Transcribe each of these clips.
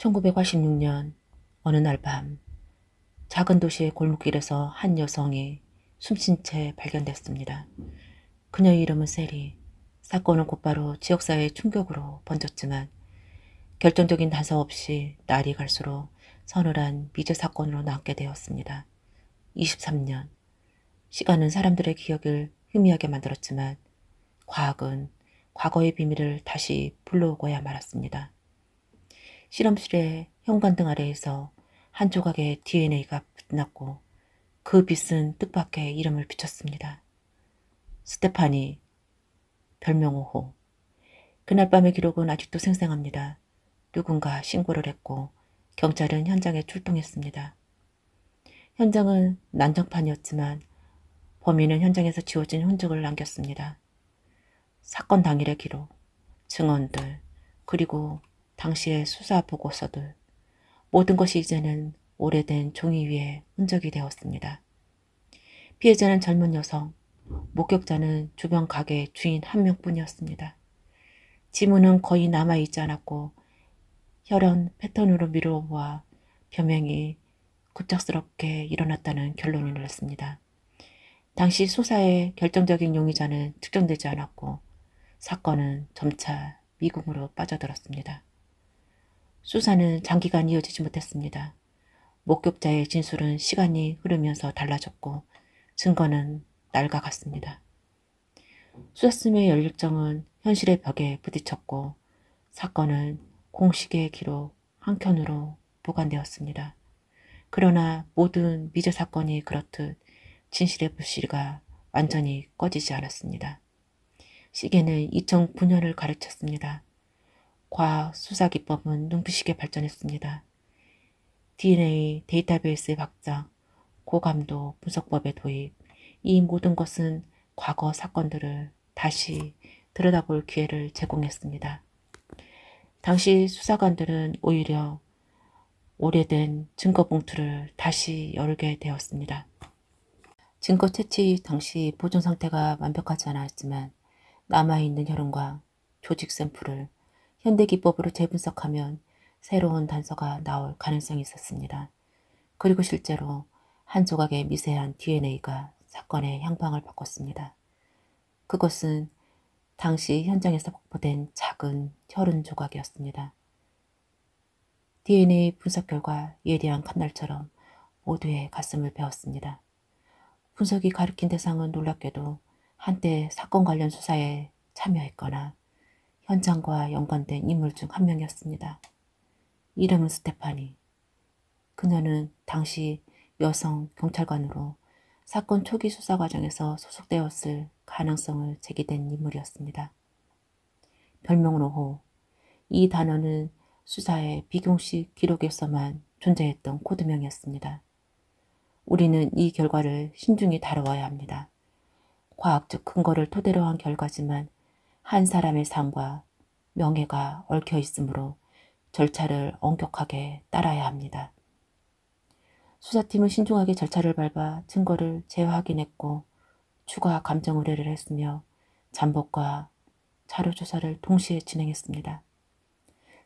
1986년 어느 날 밤 작은 도시의 골목길에서 한 여성이 숨진 채 발견됐습니다. 그녀의 이름은 세리. 사건은 곧바로 지역사회의 충격으로 번졌지만 결정적인 단서 없이 날이 갈수록 서늘한 미제 사건으로 남게 되었습니다. 23년. 시간은 사람들의 기억을 희미하게 만들었지만 과학은 과거의 비밀을 다시 불러오고야 말았습니다. 실험실의 현관등 아래에서 한 조각의 DNA가 빛났고 그 빛은 뜻밖의 이름을 비췄습니다. 스테파니, 별명 5호. 그날 밤의 기록은 아직도 생생합니다. 누군가 신고를 했고 경찰은 현장에 출동했습니다. 현장은 난장판이었지만 범인은 현장에서 지워진 흔적을 남겼습니다. 사건 당일의 기록, 증언들, 그리고 당시의 수사 보고서들, 모든 것이 이제는 오래된 종이 위에 흔적이 되었습니다. 피해자는 젊은 여성, 목격자는 주변 가게 주인 한 명뿐이었습니다. 지문은 거의 남아있지 않았고 혈연 패턴으로 미루어 보아 변명이 급작스럽게 일어났다는 결론이 내렸습니다. 당시 수사의 결정적인 용의자는 특정되지 않았고 사건은 점차 미궁으로 빠져들었습니다. 수사는 장기간 이어지지 못했습니다. 목격자의 진술은 시간이 흐르면서 달라졌고 증거는 낡아갔습니다. 수사팀의 열정은 현실의 벽에 부딪혔고 사건은 공식의 기록 한 켠으로 보관되었습니다. 그러나 모든 미제 사건이 그렇듯 진실의 불씨가 완전히 꺼지지 않았습니다. 시계는 2009년을 가르쳤습니다. 과학 수사 기법은 눈부시게 발전했습니다. DNA 데이터베이스의 확장, 고감도 분석법의 도입, 이 모든 것은 과거 사건들을 다시 들여다볼 기회를 제공했습니다. 당시 수사관들은 오히려 오래된 증거 봉투를 다시 열게 되었습니다. 증거 채취 당시 보존 상태가 완벽하지 않았지만 남아있는 혈흔과 조직 샘플을 현대 기법으로 재분석하면 새로운 단서가 나올 가능성이 있었습니다. 그리고 실제로 한 조각의 미세한 DNA가 사건의 향방을 바꿨습니다. 그것은 당시 현장에서 확보된 작은 혈흔 조각이었습니다. DNA 분석 결과 예리한 칼날처럼 모두의 가슴을 베었습니다. 분석이 가리킨 대상은 놀랍게도 한때 사건 관련 수사에 참여했거나 현장과 연관된 인물 중 한 명이었습니다. 이름은 스테파니. 그녀는 당시 여성 경찰관으로 사건 초기 수사 과정에서 소속되었을 가능성을 제기된 인물이었습니다. 별명으로 호. 이 단어는 수사의 비공식 기록에서만 존재했던 코드명이었습니다. 우리는 이 결과를 신중히 다뤄야 합니다. 과학적 근거를 토대로 한 결과지만 한 사람의 삶과 명예가 얽혀 있으므로 절차를 엄격하게 따라야 합니다. 수사팀은 신중하게 절차를 밟아 증거를 재확인했고 추가 감정 의뢰를 했으며 잠복과 자료조사를 동시에 진행했습니다.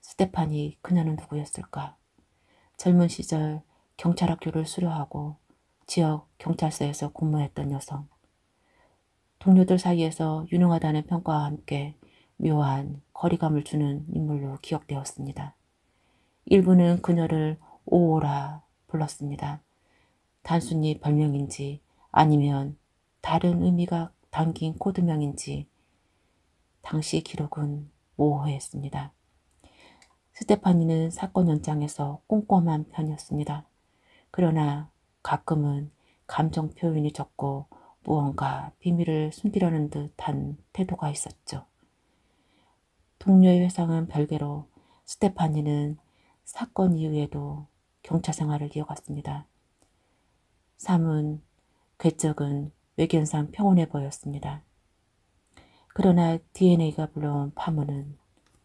스테파니, 그녀는 누구였을까? 젊은 시절 경찰학교를 수료하고 지역 경찰서에서 근무했던 여성. 동료들 사이에서 유능하다는 평가와 함께 묘한 거리감을 주는 인물로 기억되었습니다. 일부는 그녀를 오호라 불렀습니다. 단순히 별명인지 아니면 다른 의미가 담긴 코드명인지 당시 기록은 모호했습니다. 스테파니는 사건 현장에서 꼼꼼한 편이었습니다. 그러나 가끔은 감정 표현이 적고 무언가 비밀을 숨기려는 듯한 태도가 있었죠. 동료의 회상은 별개로 스테파니는 사건 이후에도 경찰 생활을 이어갔습니다. 삶은 궤적은 외견상 평온해 보였습니다. 그러나 DNA가 불러온 파문은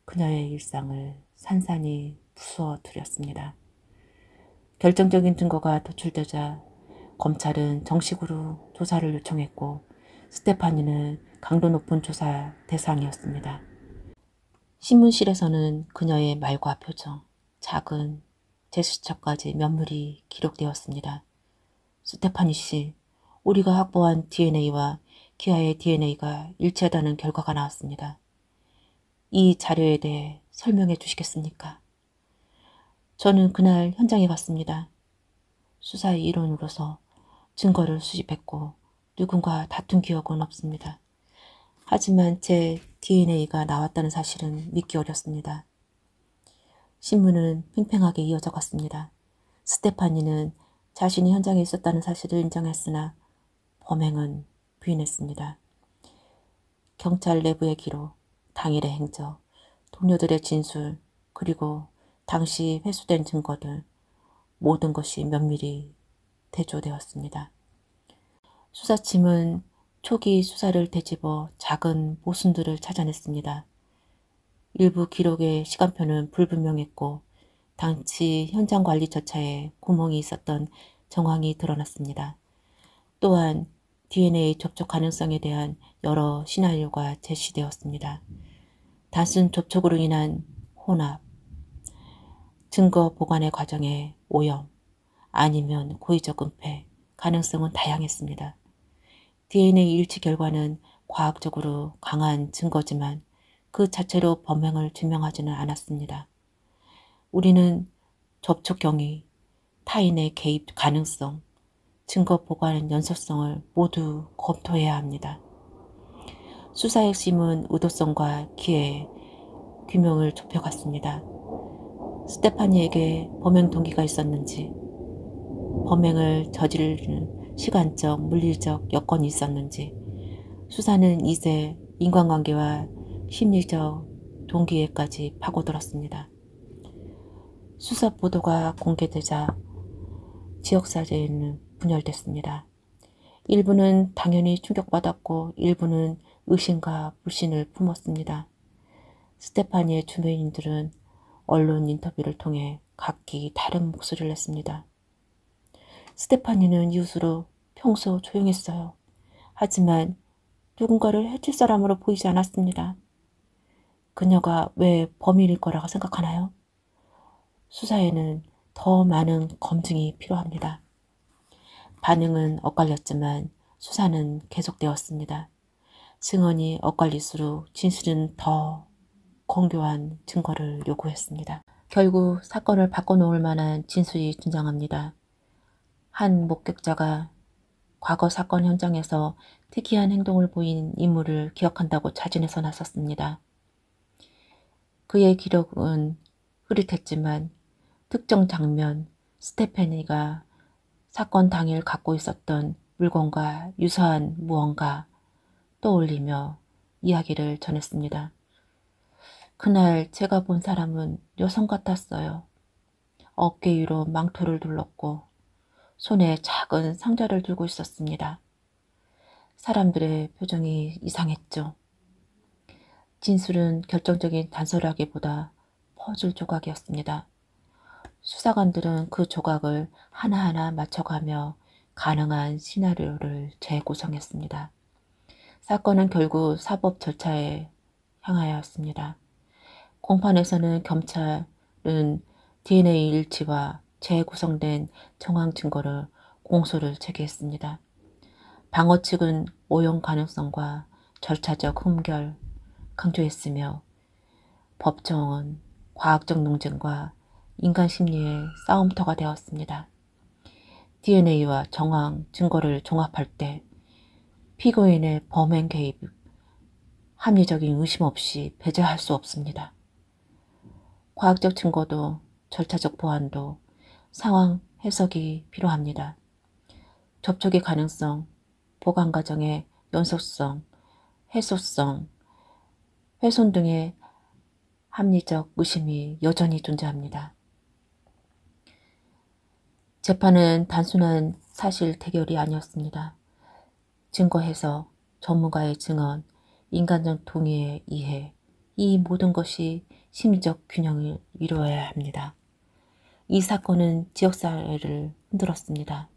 그녀의 일상을 산산이 부수어뜨렸습니다. 결정적인 증거가 도출되자 검찰은 정식으로 조사를 요청했고 스테파니는 강도 높은 조사 대상이었습니다. 신문실에서는 그녀의 말과 표정, 작은 제스처까지 면밀히 기록되었습니다. 스테파니 씨, 우리가 확보한 DNA와 기아의 DNA가 일치하다는 결과가 나왔습니다. 이 자료에 대해 설명해 주시겠습니까? 저는 그날 현장에 갔습니다. 수사의 일원으로서 증거를 수집했고 누군가 다툰 기억은 없습니다. 하지만 제 DNA가 나왔다는 사실은 믿기 어렵습니다. 신문은 팽팽하게 이어져 갔습니다. 스테파니는 자신이 현장에 있었다는 사실을 인정했으나 범행은 부인했습니다. 경찰 내부의 기록, 당일의 행적, 동료들의 진술, 그리고 당시 회수된 증거들, 모든 것이 면밀히 대조되었습니다. 수사팀은 초기 수사를 되짚어 작은 모순들을 찾아냈습니다. 일부 기록의 시간표는 불분명했고 당시 현장 관리 절차에 구멍이 있었던 정황이 드러났습니다. 또한 DNA 접촉 가능성에 대한 여러 시나리오가 제시되었습니다. 단순 접촉으로 인한 혼합, 증거 보관의 과정의 오염, 아니면 고의적 은폐, 가능성은 다양했습니다. DNA 일치 결과는 과학적으로 강한 증거지만 그 자체로 범행을 증명하지는 않았습니다. 우리는 접촉 경위, 타인의 개입 가능성, 증거 보관 연속성을 모두 검토해야 합니다. 수사의 핵심은 의도성과 기회, 규명을 좁혀갔습니다. 스테파니에게 범행 동기가 있었는지, 범행을 저지르는 시간적, 물리적 여건이 있었는지, 수사는 이제 인간관계와 심리적 동기에까지 파고들었습니다. 수사 보도가 공개되자 지역사회는 분열됐습니다. 일부는 당연히 충격받았고 일부는 의심과 불신을 품었습니다. 스테파니의 주변인들은 언론 인터뷰를 통해 각기 다른 목소리를 냈습니다. 스테파니는 이웃으로 평소 조용했어요. 하지만 누군가를 해칠 사람으로 보이지 않았습니다. 그녀가 왜 범인일 거라고 생각하나요? 수사에는 더 많은 검증이 필요합니다. 반응은 엇갈렸지만 수사는 계속되었습니다. 증언이 엇갈릴수록 진술은 더 공교한 증거를 요구했습니다. 결국 사건을 바꿔놓을 만한 진술이 등장합니다. 한 목격자가 과거 사건 현장에서 특이한 행동을 보인 인물을 기억한다고 자진해서 나섰습니다. 그의 기록은 흐릿했지만 특정 장면, 스테파니가 사건 당일 갖고 있었던 물건과 유사한 무언가 떠올리며 이야기를 전했습니다. 그날 제가 본 사람은 여성 같았어요. 어깨 위로 망토를 둘렀고 손에 작은 상자를 들고 있었습니다. 사람들의 표정이 이상했죠. 진술은 결정적인 단서라기보다 퍼즐 조각이었습니다. 수사관들은 그 조각을 하나하나 맞춰가며 가능한 시나리오를 재구성했습니다. 사건은 결국 사법 절차에 향하였습니다. 공판에서는 경찰은 DNA 일치와 재구성된 정황 증거를 공소를 제기했습니다. 방어 측은 오용 가능성과 절차적 흠결 강조했으며 법정은 과학적 논쟁과 인간 심리의 싸움터가 되었습니다. DNA와 정황 증거를 종합할 때 피고인의 범행 개입, 합리적인 의심 없이 배제할 수 없습니다. 과학적 증거도 절차적 보완도 상황 해석이 필요합니다. 접촉의 가능성, 보관 과정의 연속성, 해소성, 훼손 등의 합리적 의심이 여전히 존재합니다. 재판은 단순한 사실 대결이 아니었습니다. 증거 해석, 전문가의 증언, 인간적 동의의 이해, 이 모든 것이 심리적 균형을 이루어야 합니다. 이 사건은 지역사회를 흔들었습니다.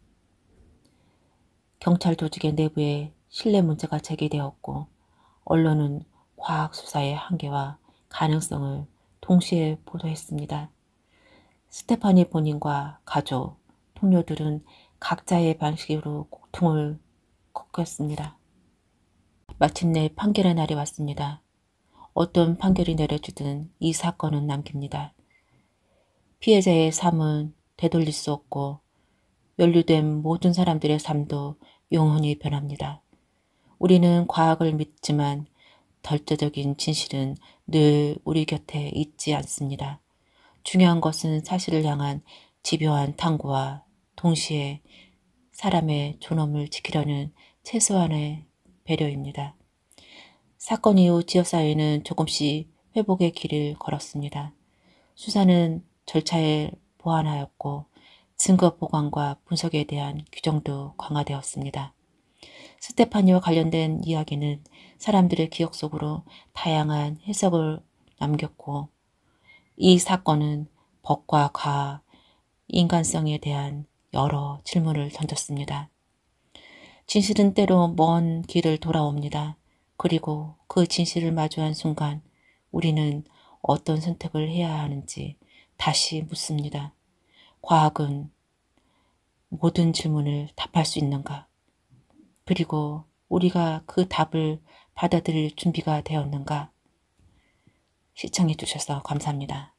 경찰 조직의 내부에 신뢰 문제가 제기되었고 언론은 과학 수사의 한계와 가능성을 동시에 보도했습니다. 스테파니 본인과 가족, 동료들은 각자의 방식으로 고통을 겪었습니다. 마침내 판결의 날이 왔습니다. 어떤 판결이 내려지든 이 사건은 남깁니다. 피해자의 삶은 되돌릴 수 없고 연루된 모든 사람들의 삶도 영원히 변합니다. 우리는 과학을 믿지만 절대적인 진실은 늘 우리 곁에 있지 않습니다. 중요한 것은 사실을 향한 집요한 탐구와 동시에 사람의 존엄을 지키려는 최소한의 배려입니다. 사건 이후 지역사회는 조금씩 회복의 길을 걸었습니다. 수사는 절차에 보완하였고 증거 보관과 분석에 대한 규정도 강화되었습니다. 스테파니와 관련된 이야기는 사람들의 기억 속으로 다양한 해석을 남겼고 이 사건은 법과 과학, 인간성에 대한 여러 질문을 던졌습니다. 진실은 때로 먼 길을 돌아옵니다. 그리고 그 진실을 마주한 순간 우리는 어떤 선택을 해야 하는지 다시 묻습니다. 과학은 모든 질문을 답할 수 있는가? 그리고 우리가 그 답을 받아들일 준비가 되었는가? 시청해 주셔서 감사합니다.